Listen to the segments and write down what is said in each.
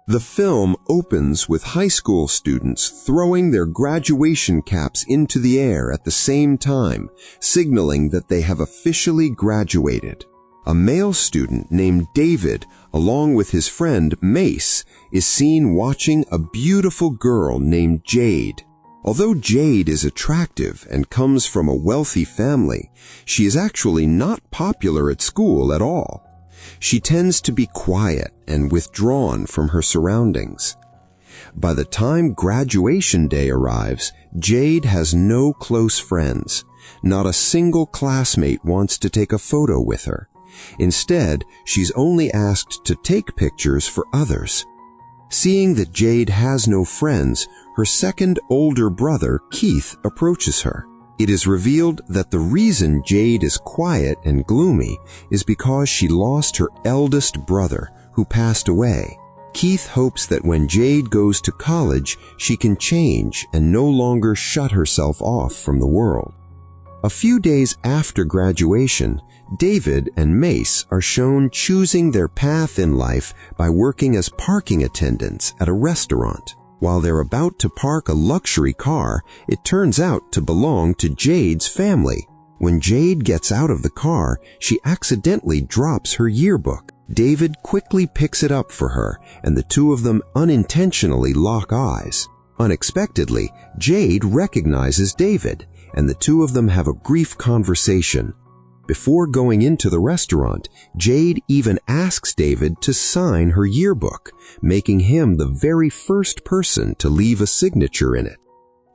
The film opens with high school students throwing their graduation caps into the air at the same time, signaling that they have officially graduated. A male student named David, along with his friend Mace, is seen watching a beautiful girl named Jade. Although Jade is attractive and comes from a wealthy family, she is actually not popular at school at all. She tends to be quiet and withdrawn from her surroundings. By the time graduation day arrives, Jade has no close friends. Not a single classmate wants to take a photo with her. Instead, she's only asked to take pictures for others. Seeing that Jade has no friends, her second older brother, Keith, approaches her. It is revealed that the reason Jade is quiet and gloomy is because she lost her eldest brother, who passed away. Keith hopes that when Jade goes to college, she can change and no longer shut herself off from the world. A few days after graduation, David and Mace are shown choosing their path in life by working as parking attendants at a restaurant. While they're about to park a luxury car, it turns out to belong to Jade's family. When Jade gets out of the car, she accidentally drops her yearbook. David quickly picks it up for her, and the two of them unintentionally lock eyes. Unexpectedly, Jade recognizes David, and the two of them have a brief conversation. Before going into the restaurant, Jade even asks David to sign her yearbook, making him the very first person to leave a signature in it.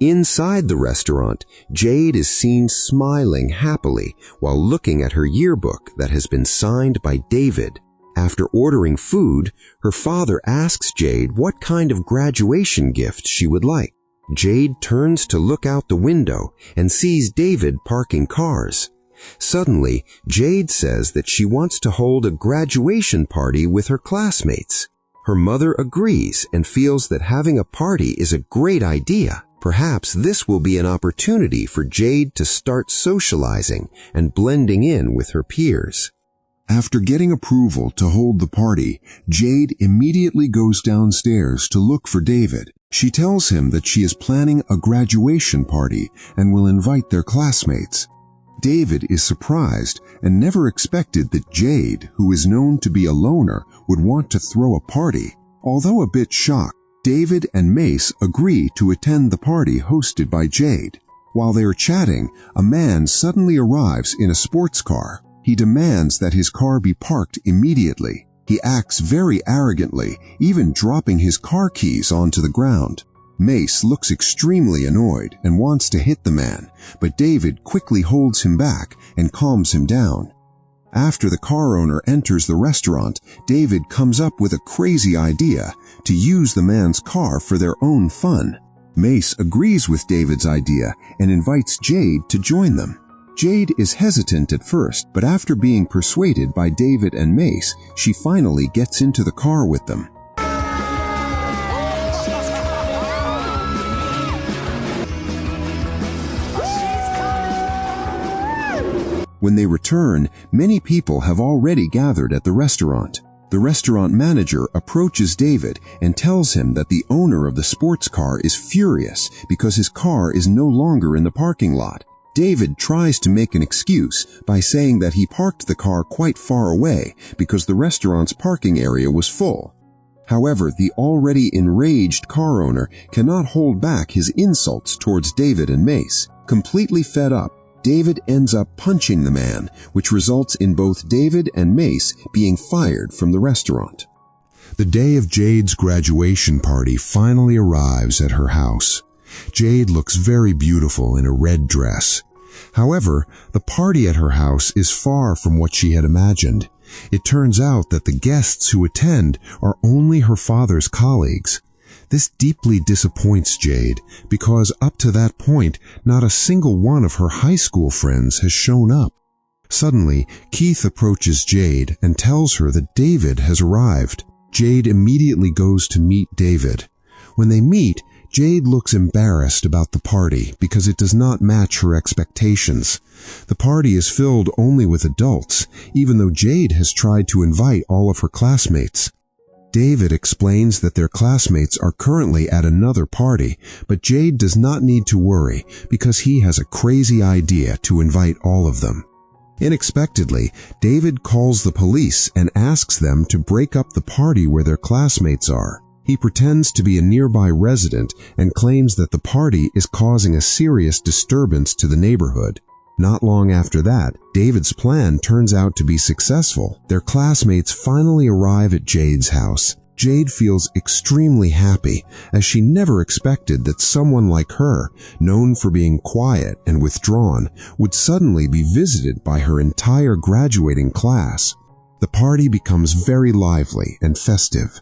Inside the restaurant, Jade is seen smiling happily while looking at her yearbook that has been signed by David. After ordering food, her father asks Jade what kind of graduation gift she would like. Jade turns to look out the window and sees David parking cars. Suddenly, Jade says that she wants to hold a graduation party with her classmates. Her mother agrees and feels that having a party is a great idea. Perhaps this will be an opportunity for Jade to start socializing and blending in with her peers. After getting approval to hold the party, Jade immediately goes downstairs to look for David. She tells him that she is planning a graduation party and will invite their classmates. David is surprised and never expected that Jade, who is known to be a loner, would want to throw a party. Although a bit shocked, David and Mace agree to attend the party hosted by Jade. While they are chatting, a man suddenly arrives in a sports car. He demands that his car be parked immediately. He acts very arrogantly, even dropping his car keys onto the ground. Mace looks extremely annoyed and wants to hit the man, but David quickly holds him back and calms him down. After the car owner enters the restaurant, David comes up with a crazy idea to use the man's car for their own fun. Mace agrees with David's idea and invites Jade to join them. Jade is hesitant at first, but after being persuaded by David and Mace, she finally gets into the car with them. When they return, many people have already gathered at the restaurant. The restaurant manager approaches David and tells him that the owner of the sports car is furious because his car is no longer in the parking lot. David tries to make an excuse by saying that he parked the car quite far away because the restaurant's parking area was full. However, the already enraged car owner cannot hold back his insults towards David and Mace. Completely fed up, David ends up punching the man, which results in both David and Mace being fired from the restaurant. The day of Jade's graduation party finally arrives at her house. Jade looks very beautiful in a red dress. However, the party at her house is far from what she had imagined. It turns out that the guests who attend are only her father's colleagues. This deeply disappoints Jade because up to that point, not a single one of her high school friends has shown up. Suddenly, Keith approaches Jade and tells her that David has arrived. Jade immediately goes to meet David. When they meet, Jade looks embarrassed about the party because it does not match her expectations. The party is filled only with adults, even though Jade has tried to invite all of her classmates. David explains that their classmates are currently at another party, but Jade does not need to worry because he has a crazy idea to invite all of them. Unexpectedly, David calls the police and asks them to break up the party where their classmates are. He pretends to be a nearby resident and claims that the party is causing a serious disturbance to the neighborhood. Not long after that, David's plan turns out to be successful. Their classmates finally arrive at Jade's house. Jade feels extremely happy, as she never expected that someone like her, known for being quiet and withdrawn, would suddenly be visited by her entire graduating class. The party becomes very lively and festive.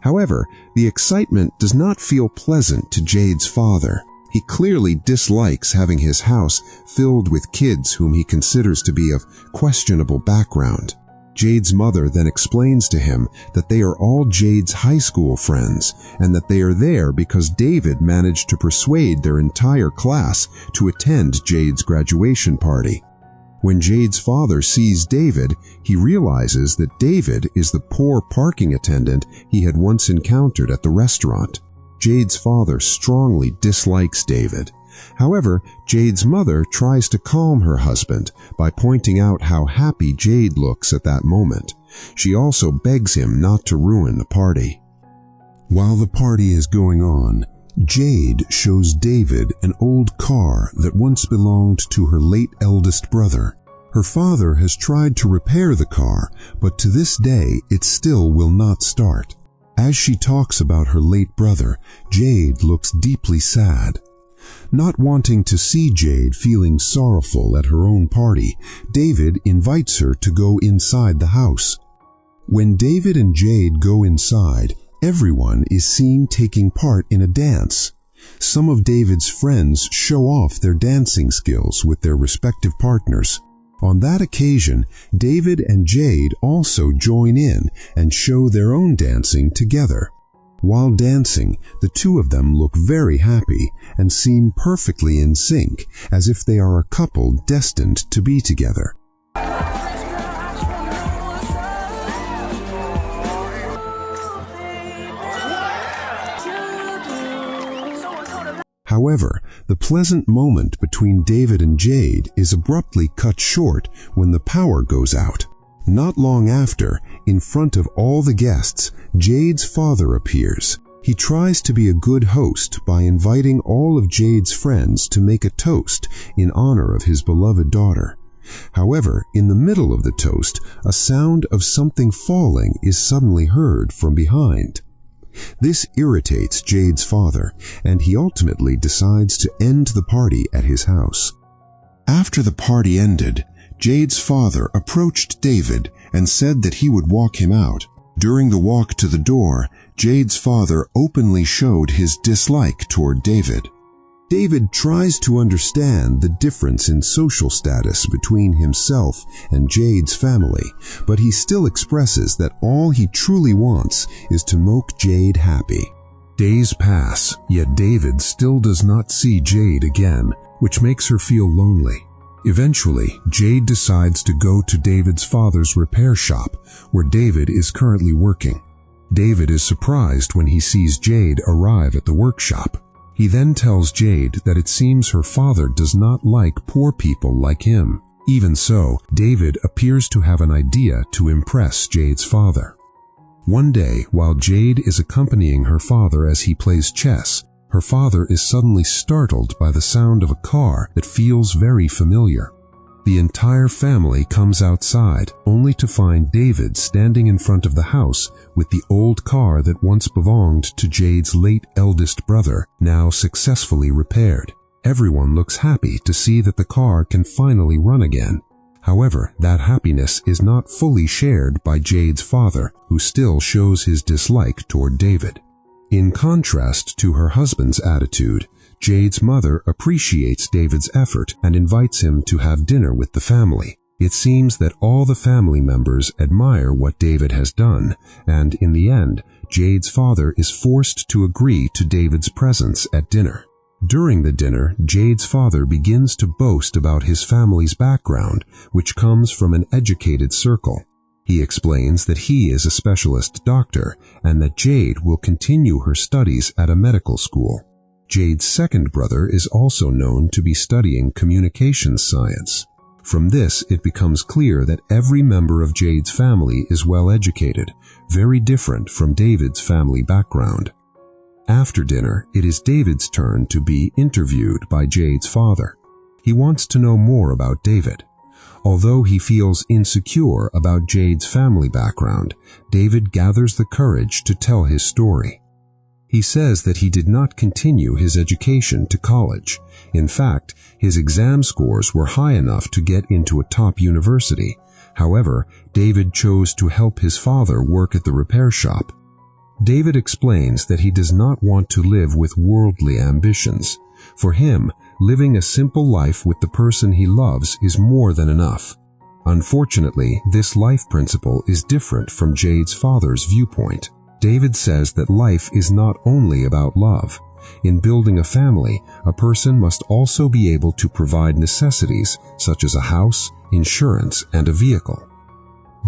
However, the excitement does not feel pleasant to Jade's father. He clearly dislikes having his house filled with kids whom he considers to be of questionable background. Jade's mother then explains to him that they are all Jade's high school friends and that they are there because David managed to persuade their entire class to attend Jade's graduation party. When Jade's father sees David, he realizes that David is the poor parking attendant he had once encountered at the restaurant. Jade's father strongly dislikes David. However, Jade's mother tries to calm her husband by pointing out how happy Jade looks at that moment. She also begs him not to ruin the party. While the party is going on, Jade shows David an old car that once belonged to her late eldest brother. Her father has tried to repair the car, but to this day it still will not start. As she talks about her late brother, Jade looks deeply sad. Not wanting to see Jade feeling sorrowful at her own party, David invites her to go inside the house. When David and Jade go inside, everyone is seen taking part in a dance. Some of David's friends show off their dancing skills with their respective partners. On that occasion, David and Jade also join in and show their own dancing together. While dancing, the two of them look very happy and seem perfectly in sync, as if they are a couple destined to be together. However, the pleasant moment between David and Jade is abruptly cut short when the power goes out. Not long after, in front of all the guests, Jade's father appears. He tries to be a good host by inviting all of Jade's friends to make a toast in honor of his beloved daughter. However, in the middle of the toast, a sound of something falling is suddenly heard from behind. This irritates Jade's father, and he ultimately decides to end the party at his house. After the party ended, Jade's father approached David and said that he would walk him out. During the walk to the door, Jade's father openly showed his dislike toward David. David tries to understand the difference in social status between himself and Jade's family, but he still expresses that all he truly wants is to make Jade happy. Days pass, yet David still does not see Jade again, which makes her feel lonely. Eventually, Jade decides to go to David's father's repair shop, where David is currently working. David is surprised when he sees Jade arrive at the workshop. He then tells Jade that it seems her father does not like poor people like him. Even so, David appears to have an idea to impress Jade's father. One day, while Jade is accompanying her father as he plays chess, her father is suddenly startled by the sound of a car that feels very familiar. The entire family comes outside, only to find David standing in front of the house with the old car that once belonged to Jade's late eldest brother, now successfully repaired. Everyone looks happy to see that the car can finally run again. However, that happiness is not fully shared by Jade's father, who still shows his dislike toward David. In contrast to her husband's attitude, Jade's mother appreciates David's effort and invites him to have dinner with the family. It seems that all the family members admire what David has done, and in the end, Jade's father is forced to agree to David's presence at dinner. During the dinner, Jade's father begins to boast about his family's background, which comes from an educated circle. He explains that he is a specialist doctor and that Jade will continue her studies at a medical school. Jade's second brother is also known to be studying communications science. From this, it becomes clear that every member of Jade's family is well educated, very different from David's family background. After dinner, it is David's turn to be interviewed by Jade's father. He wants to know more about David. Although he feels insecure about Jade's family background, David gathers the courage to tell his story. He says that he did not continue his education to college. In fact, his exam scores were high enough to get into a top university. However, David chose to help his father work at the repair shop. David explains that he does not want to live with worldly ambitions. For him, living a simple life with the person he loves is more than enough. Unfortunately, this life principle is different from Jade's father's viewpoint. David says that life is not only about love. In building a family, a person must also be able to provide necessities such as a house, insurance, and a vehicle.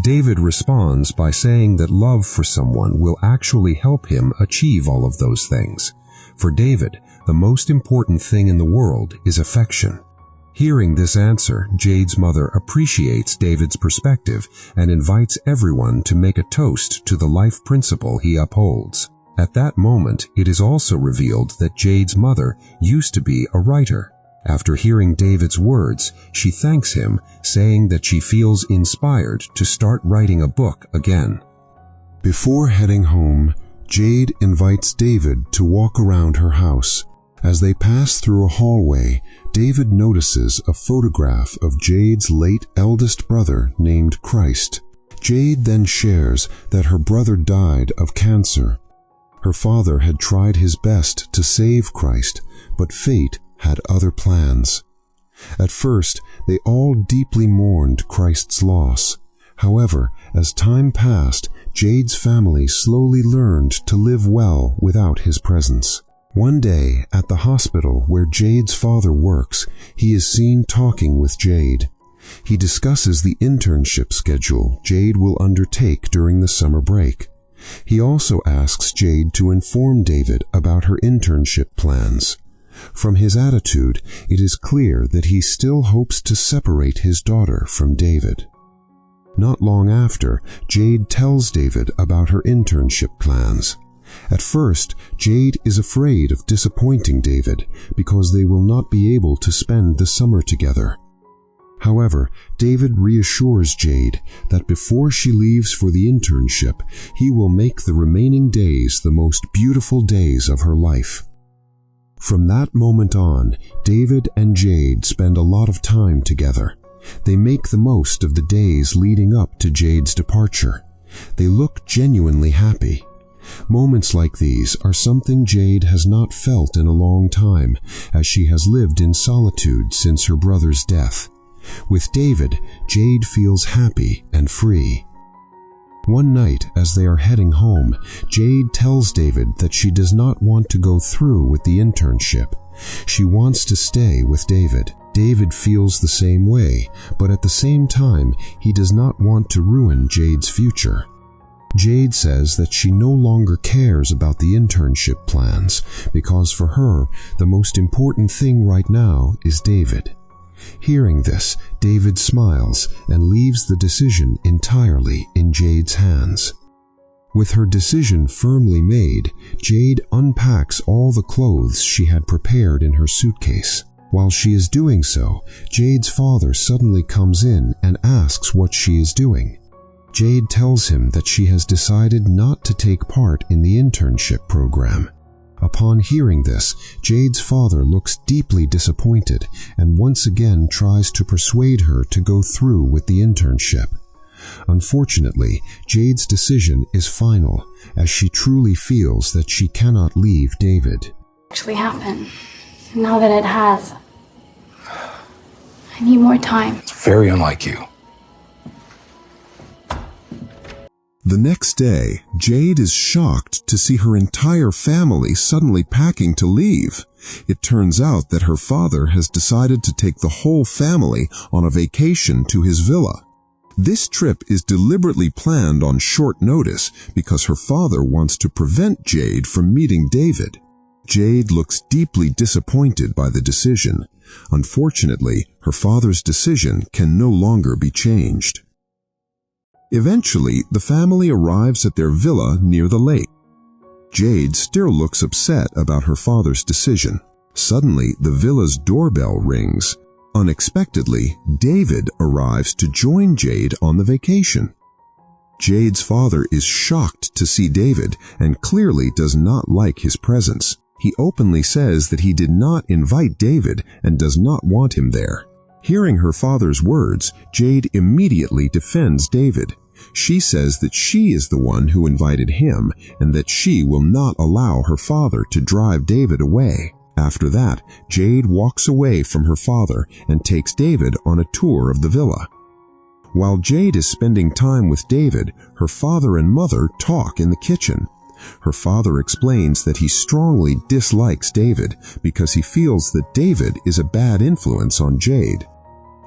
David responds by saying that love for someone will actually help him achieve all of those things. For David, the most important thing in the world is affection. Hearing this answer, Jade's mother appreciates David's perspective and invites everyone to make a toast to the life principle he upholds. At that moment, it is also revealed that Jade's mother used to be a writer. After hearing David's words, she thanks him, saying that she feels inspired to start writing a book again. Before heading home, Jade invites David to walk around her house. As they pass through a hallway, David notices a photograph of Jade's late eldest brother named Christ. Jade then shares that her brother died of cancer. Her father had tried his best to save Christ, but fate had other plans. At first, they all deeply mourned Christ's loss. However, as time passed, Jade's family slowly learned to live well without his presence. One day, at the hospital where Jade's father works, he is seen talking with Jade. He discusses the internship schedule Jade will undertake during the summer break. He also asks Jade to inform David about her internship plans. From his attitude, it is clear that he still hopes to separate his daughter from David. Not long after, Jade tells David about her internship plans. At first, Jade is afraid of disappointing David because they will not be able to spend the summer together. However, David reassures Jade that before she leaves for the internship, he will make the remaining days the most beautiful days of her life. From that moment on, David and Jade spend a lot of time together. They make the most of the days leading up to Jade's departure. They look genuinely happy. Moments like these are something Jade has not felt in a long time, as she has lived in solitude since her brother's death. With David, Jade feels happy and free. One night, as they are heading home, Jade tells David that she does not want to go through with the internship. She wants to stay with David. David feels the same way, but at the same time, he does not want to ruin Jade's future. Jade says that she no longer cares about the internship plans because for her, the most important thing right now is David. Hearing this, David smiles and leaves the decision entirely in Jade's hands. With her decision firmly made, Jade unpacks all the clothes she had prepared in her suitcase. While she is doing so, Jade's father suddenly comes in and asks what she is doing. Jade tells him that she has decided not to take part in the internship program. Upon hearing this, Jade's father looks deeply disappointed and once again tries to persuade her to go through with the internship. Unfortunately, Jade's decision is final, as she truly feels that she cannot leave David. Actually happen. Now that it has, I need more time. It's very unlike you. The next day, Jade is shocked to see her entire family suddenly packing to leave. It turns out that her father has decided to take the whole family on a vacation to his villa. This trip is deliberately planned on short notice because her father wants to prevent Jade from meeting David. Jade looks deeply disappointed by the decision. Unfortunately, her father's decision can no longer be changed. Eventually, the family arrives at their villa near the lake. Jade still looks upset about her father's decision. Suddenly, the villa's doorbell rings. Unexpectedly, David arrives to join Jade on the vacation. Jade's father is shocked to see David and clearly does not like his presence. He openly says that he did not invite David and does not want him there. Hearing her father's words, Jade immediately defends David. She says that she is the one who invited him and that she will not allow her father to drive David away. After that, Jade walks away from her father and takes David on a tour of the villa. While Jade is spending time with David, her father and mother talk in the kitchen. Her father explains that he strongly dislikes David because he feels that David is a bad influence on Jade.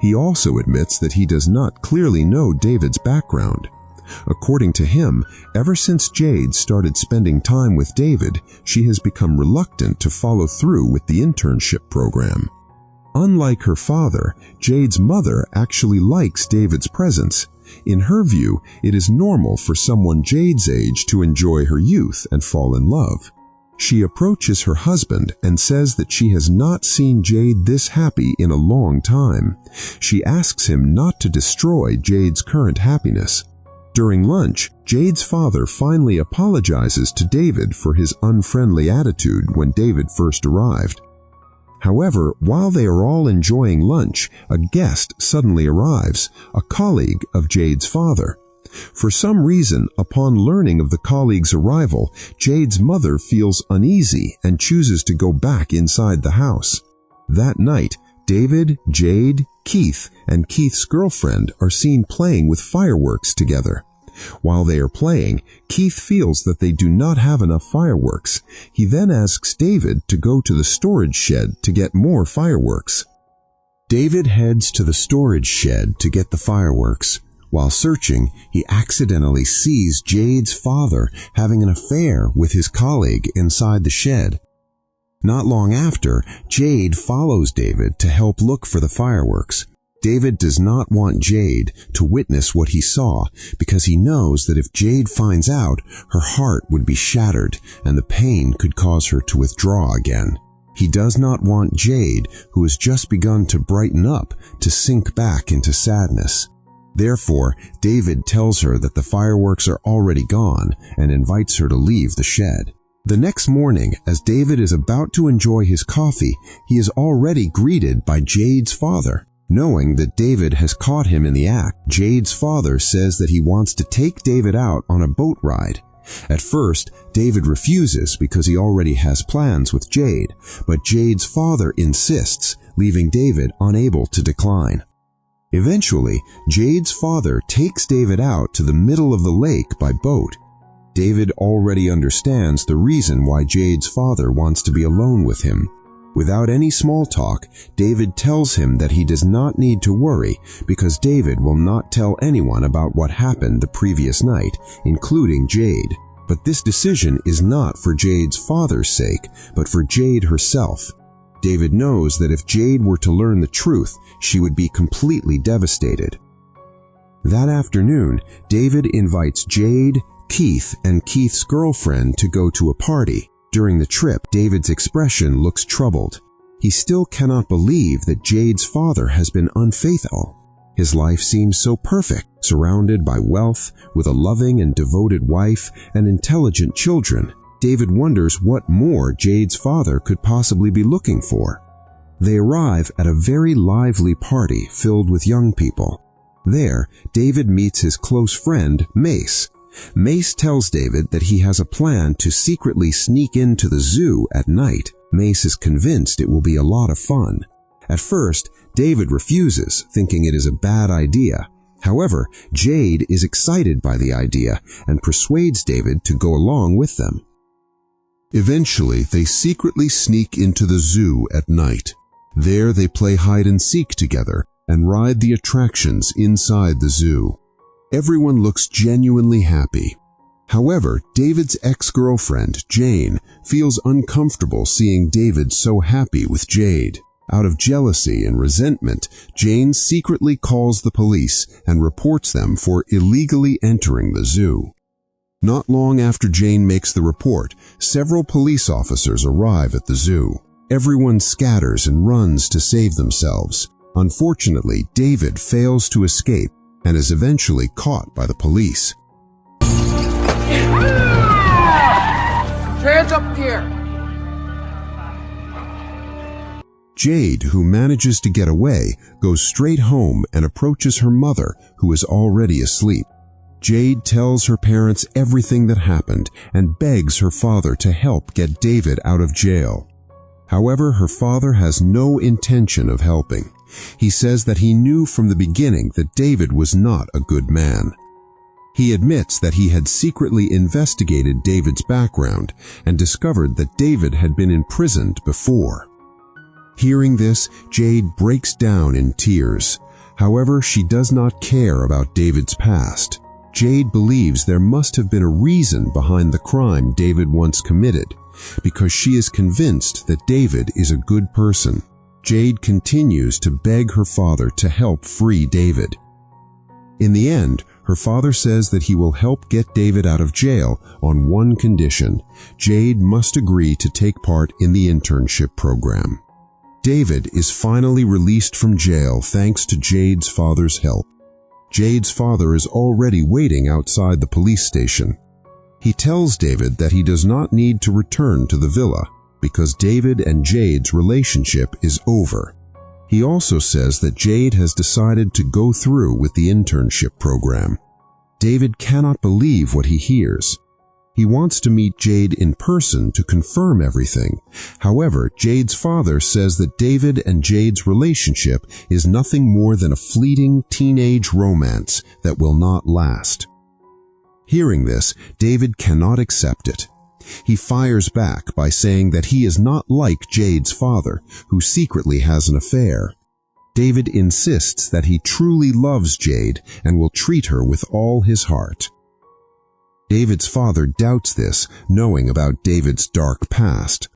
He also admits that he does not clearly know David's background. According to him, ever since Jade started spending time with David, she has become reluctant to follow through with the internship program. Unlike her father, Jade's mother actually likes David's presence. In her view, it is normal for someone Jade's age to enjoy her youth and fall in love. She approaches her husband and says that she has not seen Jade this happy in a long time. She asks him not to destroy Jade's current happiness. During lunch, Jade's father finally apologizes to David for his unfriendly attitude when David first arrived. However, while they are all enjoying lunch, a guest suddenly arrives, a colleague of Jade's father. For some reason, upon learning of the colleague's arrival, Jade's mother feels uneasy and chooses to go back inside the house. That night, David, Jade, Keith, and Keith's girlfriend are seen playing with fireworks together. While they are playing, Keith feels that they do not have enough fireworks. He then asks David to go to the storage shed to get more fireworks. David heads to the storage shed to get the fireworks. While searching, he accidentally sees Jade's father having an affair with his colleague inside the shed. Not long after, Jade follows David to help look for the fireworks. David does not want Jade to witness what he saw because he knows that if Jade finds out, her heart would be shattered and the pain could cause her to withdraw again. He does not want Jade, who has just begun to brighten up, to sink back into sadness. Therefore, David tells her that the fireworks are already gone and invites her to leave the shed. The next morning, as David is about to enjoy his coffee, he is already greeted by Jade's father. Knowing that David has caught him in the act, Jade's father says that he wants to take David out on a boat ride. At first, David refuses because he already has plans with Jade, but Jade's father insists, leaving David unable to decline. Eventually, Jade's father takes David out to the middle of the lake by boat. David already understands the reason why Jade's father wants to be alone with him. Without any small talk, David tells him that he does not need to worry because David will not tell anyone about what happened the previous night, including Jade. But this decision is not for Jade's father's sake, but for Jade herself. David knows that if Jade were to learn the truth, she would be completely devastated. That afternoon, David invites Jade, Keith, and Keith's girlfriend to go to a party. During the trip, David's expression looks troubled. He still cannot believe that Jade's father has been unfaithful. His life seems so perfect, surrounded by wealth, with a loving and devoted wife and intelligent children. David wonders what more Jade's father could possibly be looking for. They arrive at a very lively party filled with young people. There, David meets his close friend, Mace. Mace tells David that he has a plan to secretly sneak into the zoo at night. Mace is convinced it will be a lot of fun. At first, David refuses, thinking it is a bad idea. However, Jade is excited by the idea and persuades David to go along with them. Eventually, they secretly sneak into the zoo at night. There they play hide and seek together, and ride the attractions inside the zoo. Everyone looks genuinely happy. However, David's ex-girlfriend, Jane, feels uncomfortable seeing David so happy with Jade. Out of jealousy and resentment, Jane secretly calls the police and reports them for illegally entering the zoo. Not long after Jane makes the report, several police officers arrive at the zoo. Everyone scatters and runs to save themselves. Unfortunately, David fails to escape and is eventually caught by the police. Hands up here! Jade, who manages to get away, goes straight home and approaches her mother, who is already asleep. Jade tells her parents everything that happened and begs her father to help get David out of jail. However, her father has no intention of helping. He says that he knew from the beginning that David was not a good man. He admits that he had secretly investigated David's background and discovered that David had been imprisoned before. Hearing this, Jade breaks down in tears. However, she does not care about David's past. Jade believes there must have been a reason behind the crime David once committed, because she is convinced that David is a good person. Jade continues to beg her father to help free David. In the end, her father says that he will help get David out of jail on one condition: Jade must agree to take part in the internship program. David is finally released from jail thanks to Jade's father's help. Jade's father is already waiting outside the police station. He tells David that he does not need to return to the villa because David and Jade's relationship is over. He also says that Jade has decided to go through with the internship program. David cannot believe what he hears. He wants to meet Jade in person to confirm everything. However, Jade's father says that David and Jade's relationship is nothing more than a fleeting teenage romance that will not last. Hearing this, David cannot accept it. He fires back by saying that he is not like Jade's father, who secretly has an affair. David insists that he truly loves Jade and will treat her with all his heart. David's father doubts this, knowing about David's dark past.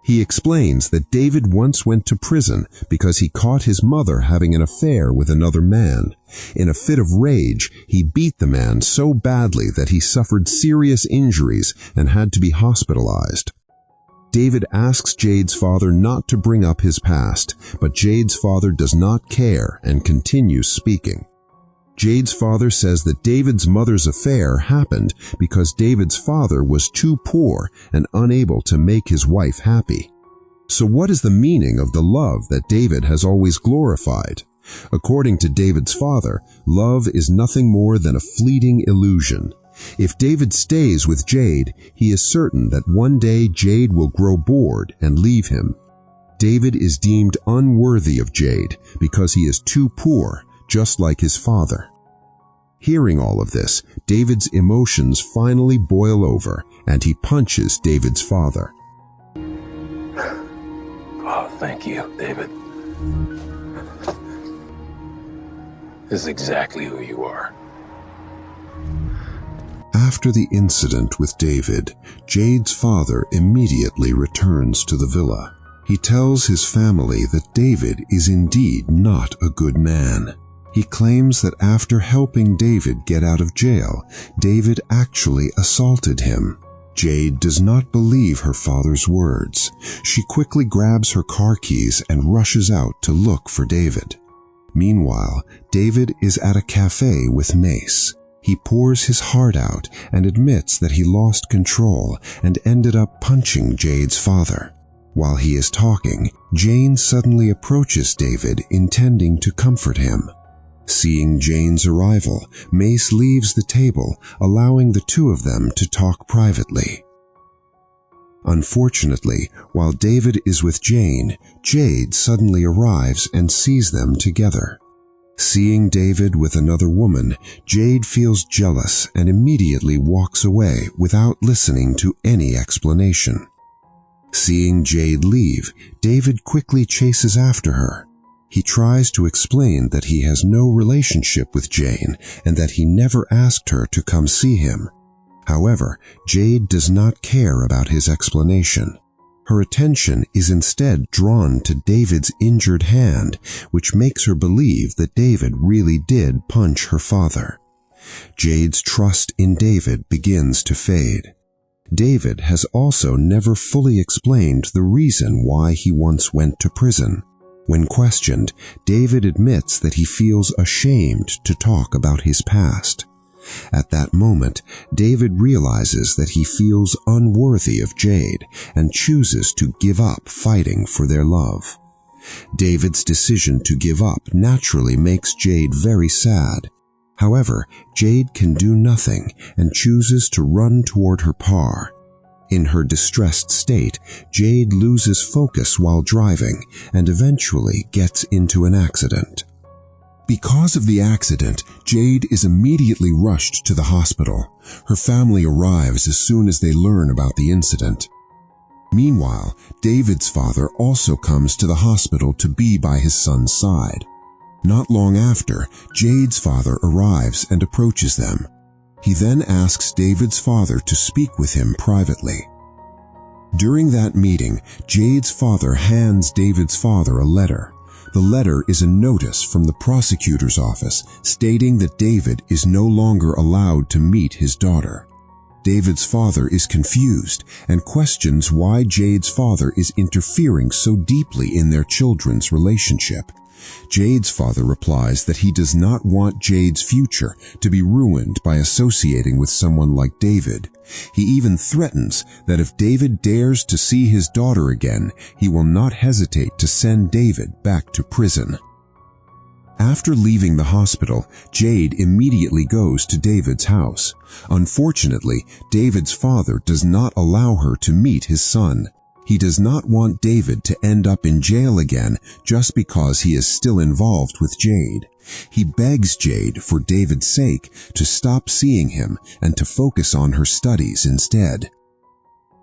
He explains that David once went to prison because he caught his mother having an affair with another man. In a fit of rage, he beat the man so badly that he suffered serious injuries and had to be hospitalized. David asks Jade's father not to bring up his past, but Jade's father does not care and continues speaking. Jade's father says that David's mother's affair happened because David's father was too poor and unable to make his wife happy. So what is the meaning of the love that David has always glorified? According to David's father, love is nothing more than a fleeting illusion. If David stays with Jade, he is certain that one day Jade will grow bored and leave him. David is deemed unworthy of Jade because he is too poor, just like his father. Hearing all of this, David's emotions finally boil over, and he punches David's father. Oh, thank you, David. This is exactly who you are. After the incident with David, Jade's father immediately returns to the villa. He tells his family that David is indeed not a good man. He claims that after helping David get out of jail, David actually assaulted him. Jade does not believe her father's words. She quickly grabs her car keys and rushes out to look for David. Meanwhile, David is at a cafe with Mace. He pours his heart out and admits that he lost control and ended up punching Jade's father. While he is talking, Jane suddenly approaches David, intending to comfort him. Seeing Jane's arrival, Mace leaves the table, allowing the two of them to talk privately. Unfortunately, while David is with Jane, Jade suddenly arrives and sees them together. Seeing David with another woman, Jade feels jealous and immediately walks away without listening to any explanation. Seeing Jade leave, David quickly chases after her. He tries to explain that he has no relationship with Jane and that he never asked her to come see him. However, Jade does not care about his explanation. Her attention is instead drawn to David's injured hand, which makes her believe that David really did punch her father. Jade's trust in David begins to fade. David has also never fully explained the reason why he once went to prison. When questioned, David admits that he feels ashamed to talk about his past. At that moment, David realizes that he feels unworthy of Jade and chooses to give up fighting for their love. David's decision to give up naturally makes Jade very sad. However, Jade can do nothing and chooses to run toward her par. In her distressed state, Jade loses focus while driving and eventually gets into an accident. Because of the accident, Jade is immediately rushed to the hospital. Her family arrives as soon as they learn about the incident. Meanwhile, David's father also comes to the hospital to be by his son's side. Not long after, Jade's father arrives and approaches them. He then asks David's father to speak with him privately. During that meeting, Jade's father hands David's father a letter. The letter is a notice from the prosecutor's office stating that David is no longer allowed to meet his daughter. David's father is confused and questions why Jade's father is interfering so deeply in their children's relationship. Jade's father replies that he does not want Jade's future to be ruined by associating with someone like David. He even threatens that if David dares to see his daughter again, he will not hesitate to send David back to prison. After leaving the hospital, Jade immediately goes to David's house. Unfortunately, David's father does not allow her to meet his son. He does not want David to end up in jail again just because he is still involved with Jade. He begs Jade, for David's sake, to stop seeing him and to focus on her studies instead.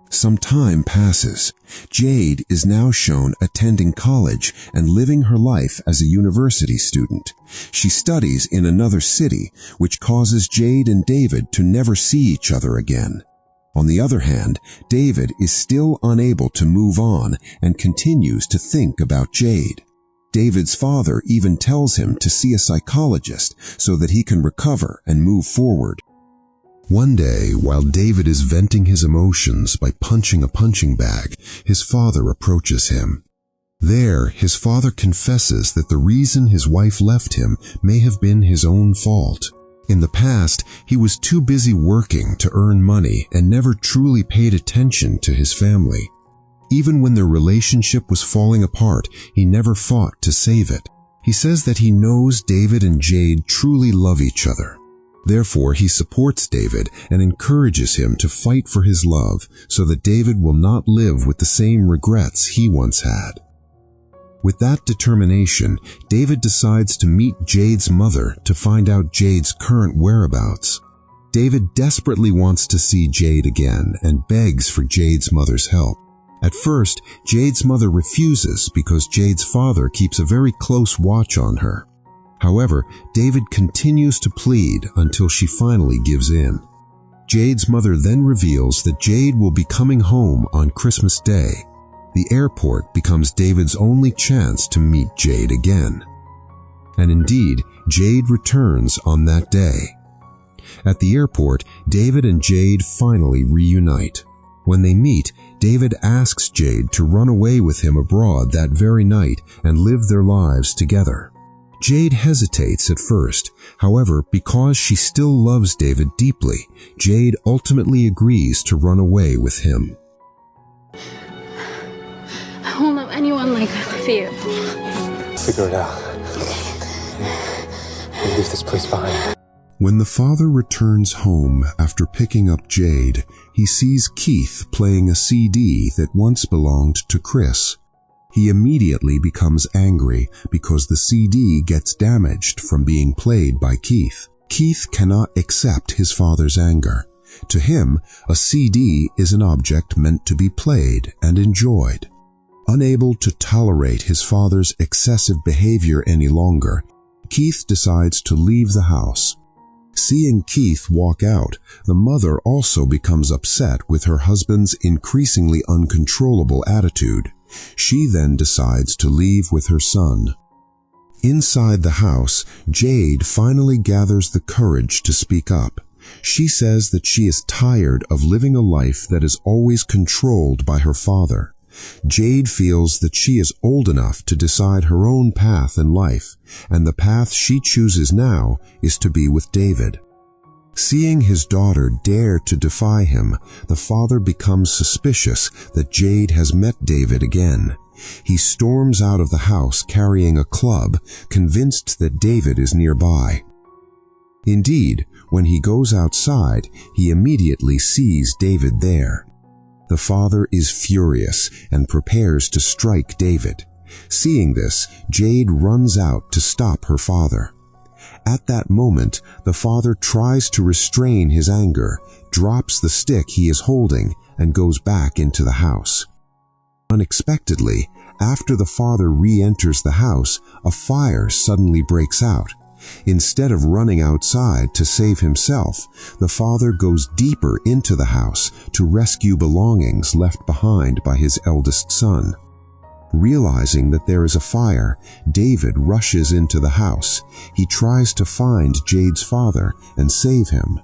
Some time passes. Jade is now shown attending college and living her life as a university student. She studies in another city, which causes Jade and David to never see each other again. On the other hand, David is still unable to move on and continues to think about Jade. David's father even tells him to see a psychologist so that he can recover and move forward. One day, while David is venting his emotions by punching a punching bag, his father approaches him. There, his father confesses that the reason his wife left him may have been his own fault. In the past, he was too busy working to earn money and never truly paid attention to his family. Even when their relationship was falling apart, he never fought to save it. He says that he knows David and Jade truly love each other. Therefore, he supports David and encourages him to fight for his love so that David will not live with the same regrets he once had. With that determination, David decides to meet Jade's mother to find out Jade's current whereabouts. David desperately wants to see Jade again and begs for Jade's mother's help. At first, Jade's mother refuses because Jade's father keeps a very close watch on her. However, David continues to plead until she finally gives in. Jade's mother then reveals that Jade will be coming home on Christmas Day. The airport becomes David's only chance to meet Jade again. And indeed, Jade returns on that day. At the airport, David and Jade finally reunite. When they meet, David asks Jade to run away with him abroad that very night and live their lives together. Jade hesitates at first. However, because she still loves David deeply, Jade ultimately agrees to run away with him. I won't love anyone like I love you. Figure it out. We'll leave this place behind. When the father returns home after picking up Jade, he sees Keith playing a CD that once belonged to Chris. He immediately becomes angry because the CD gets damaged from being played by Keith. Keith cannot accept his father's anger. To him, a CD is an object meant to be played and enjoyed. Unable to tolerate his father's excessive behavior any longer, Keith decides to leave the house. Seeing Keith walk out, the mother also becomes upset with her husband's increasingly uncontrollable attitude. She then decides to leave with her son. Inside the house, Jade finally gathers the courage to speak up. She says that she is tired of living a life that is always controlled by her father. Jade feels that she is old enough to decide her own path in life, and the path she chooses now is to be with David. Seeing his daughter dare to defy him, the father becomes suspicious that Jade has met David again. He storms out of the house carrying a club, convinced that David is nearby. Indeed, when he goes outside, he immediately sees David there. The father is furious and prepares to strike David. Seeing this, Jade runs out to stop her father. At that moment, the father tries to restrain his anger, drops the stick he is holding, and goes back into the house. Unexpectedly, after the father re-enters the house, a fire suddenly breaks out. Instead of running outside to save himself, the father goes deeper into the house to rescue belongings left behind by his eldest son. Realizing that there is a fire, David rushes into the house. He tries to find Jade's father and save him.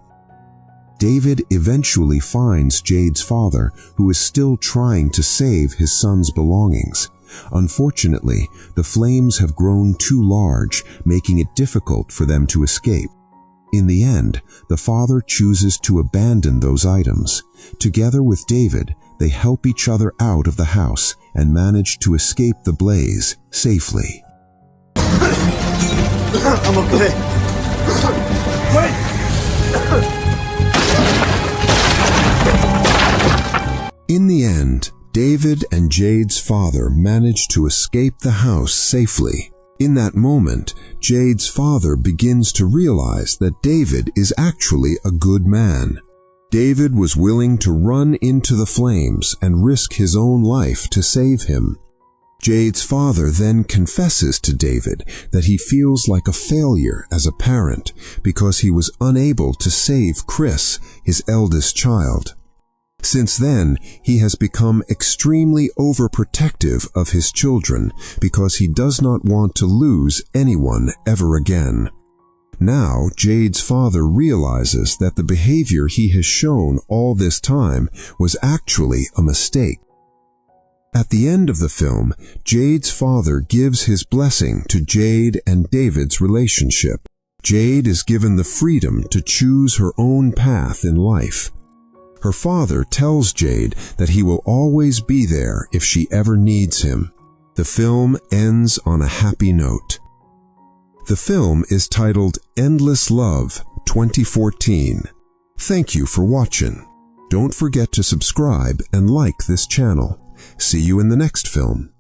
David eventually finds Jade's father, who is still trying to save his son's belongings. Unfortunately, the flames have grown too large, making it difficult for them to escape. In the end, the father chooses to abandon those items. Together with David, they help each other out of the house and manage to escape the blaze safely. I'm okay. Wait! In the end, David and Jade's father manage to escape the house safely. In that moment, Jade's father begins to realize that David is actually a good man. David was willing to run into the flames and risk his own life to save him. Jade's father then confesses to David that he feels like a failure as a parent because he was unable to save Chris, his eldest child. Since then, he has become extremely overprotective of his children because he does not want to lose anyone ever again. Now, Jade's father realizes that the behavior he has shown all this time was actually a mistake. At the end of the film, Jade's father gives his blessing to Jade and David's relationship. Jade is given the freedom to choose her own path in life. Her father tells Jade that he will always be there if she ever needs him. The film ends on a happy note. The film is titled Endless Love 2014. Thank you for watching. Don't forget to subscribe and like this channel. See you in the next film.